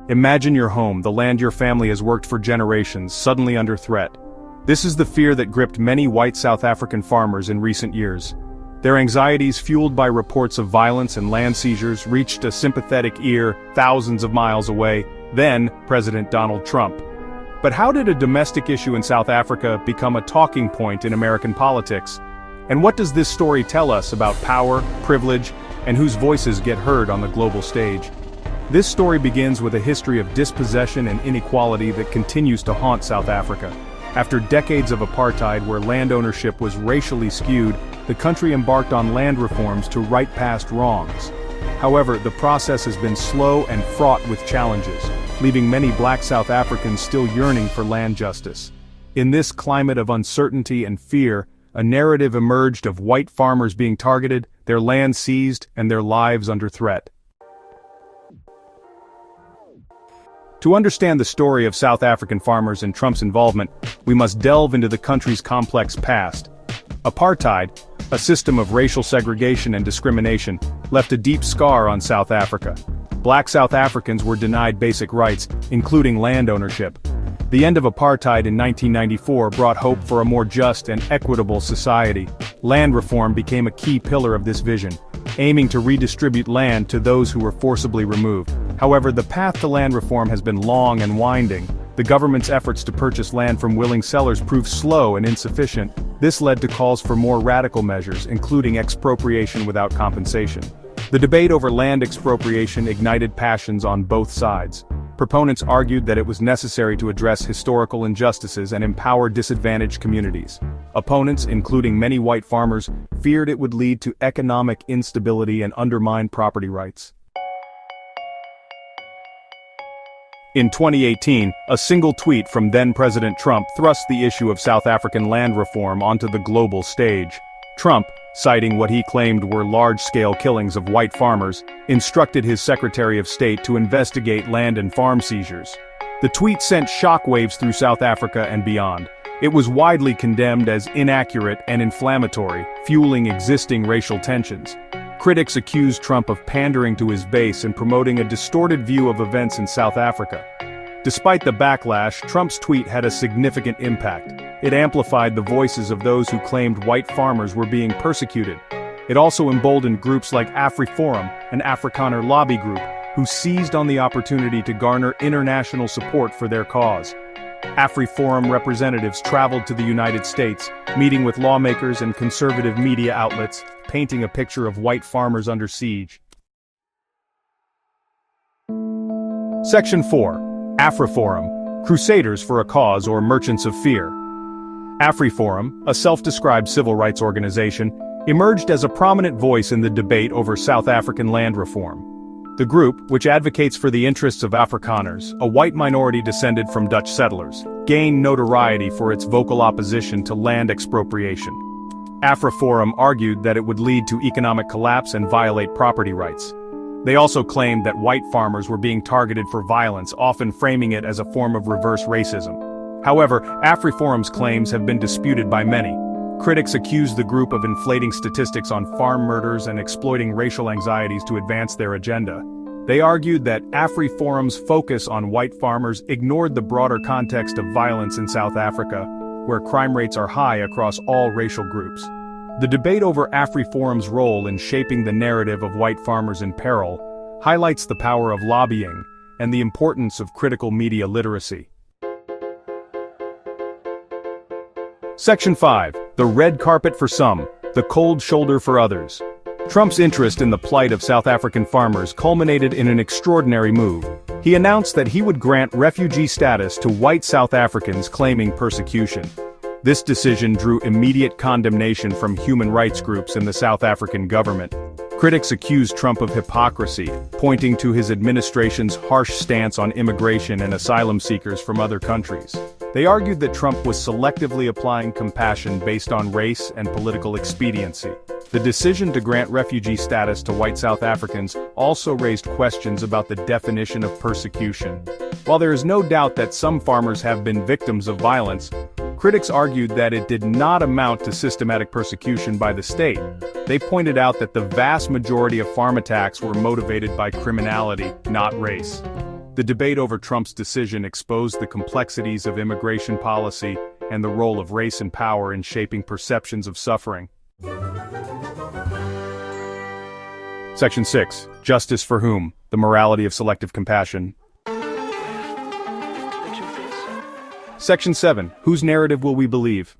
Imagine your home, the land your family has worked for generations, suddenly under threat. This is the fear that gripped many white South African farmers in recent years. Their anxieties, fueled by reports of violence and land seizures, reached a sympathetic ear thousands of miles away, then President Donald Trump. But how did a domestic issue in South Africa become a talking point in American politics? And what does this story tell us about power, privilege, and whose voices get heard on the global stage? This story begins with a history of dispossession and inequality that continues to haunt South Africa. After decades of apartheid where land ownership was racially skewed, the country embarked on land reforms to right past wrongs. However, the process has been slow and fraught with challenges, leaving many black South Africans still yearning for land justice. In this climate of uncertainty and fear, a narrative emerged of white farmers being targeted, their land seized, and their lives under threat. To understand the story of South African farmers and Trump's involvement, we must delve into the country's complex past. Apartheid, a system of racial segregation and discrimination, left a deep scar on South Africa. Black South Africans were denied basic rights, including land ownership. The end of apartheid in 1994 brought hope for a more just and equitable society. Land reform became a key pillar of this vision, aiming to redistribute land to those who were forcibly removed. However, the path to land reform has been long and winding. The government's efforts to purchase land from willing sellers proved slow and insufficient. This led to calls for more radical measures, including expropriation without compensation. The debate over land expropriation ignited passions on both sides. Proponents argued that it was necessary to address historical injustices and empower disadvantaged communities. Opponents, including many white farmers, feared it would lead to economic instability and undermine property rights. In 2018, a single tweet from then-President Trump thrust the issue of South African land reform onto the global stage. Trump, citing what he claimed were large-scale killings of white farmers, instructed his Secretary of State to investigate land and farm seizures. The tweet sent shockwaves through South Africa and beyond. It was widely condemned as inaccurate and inflammatory, fueling existing racial tensions. Critics accused Trump of pandering to his base and promoting a distorted view of events in South Africa. Despite the backlash, Trump's tweet had a significant impact. It amplified the voices of those who claimed white farmers were being persecuted. It also emboldened groups like AfriForum, an Afrikaner lobby group, who seized on the opportunity to garner international support for their cause. AfriForum representatives traveled to the United States, meeting with lawmakers and conservative media outlets, painting a picture of white farmers under siege. Section 4. AfriForum, Crusaders for a Cause or Merchants of Fear. AfriForum, a self-described civil rights organization, emerged as a prominent voice in the debate over South African land reform. The group, which advocates for the interests of Afrikaners, a white minority descended from Dutch settlers, gained notoriety for its vocal opposition to land expropriation. AfriForum argued that it would lead to economic collapse and violate property rights. They also claimed that white farmers were being targeted for violence, often framing it as a form of reverse racism. However, AfriForum's claims have been disputed by many. Critics accuse the group of inflating statistics on farm murders and exploiting racial anxieties to advance their agenda. They argued that AfriForum's focus on white farmers ignored the broader context of violence in South Africa, where crime rates are high across all racial groups. The debate over AfriForum's role in shaping the narrative of white farmers in peril highlights the power of lobbying and the importance of critical media literacy. Section 5. The red carpet for some, the cold shoulder for others. Trump's interest in the plight of South African farmers culminated in an extraordinary move. He announced that he would grant refugee status to white South Africans claiming persecution. This decision drew immediate condemnation from human rights groups and the South African government. Critics accused Trump of hypocrisy, pointing to his administration's harsh stance on immigration and asylum seekers from other countries. They argued that Trump was selectively applying compassion based on race and political expediency. The decision to grant refugee status to white South Africans also raised questions about the definition of persecution. While there is no doubt that some farmers have been victims of violence, critics argued that it did not amount to systematic persecution by the state. They pointed out that the vast majority of farm attacks were motivated by criminality, not race. The debate over Trump's decision exposed the complexities of immigration policy and the role of race and power in shaping perceptions of suffering. Section 6. Justice for whom? The morality of selective compassion. Section 7. Whose narrative will we believe?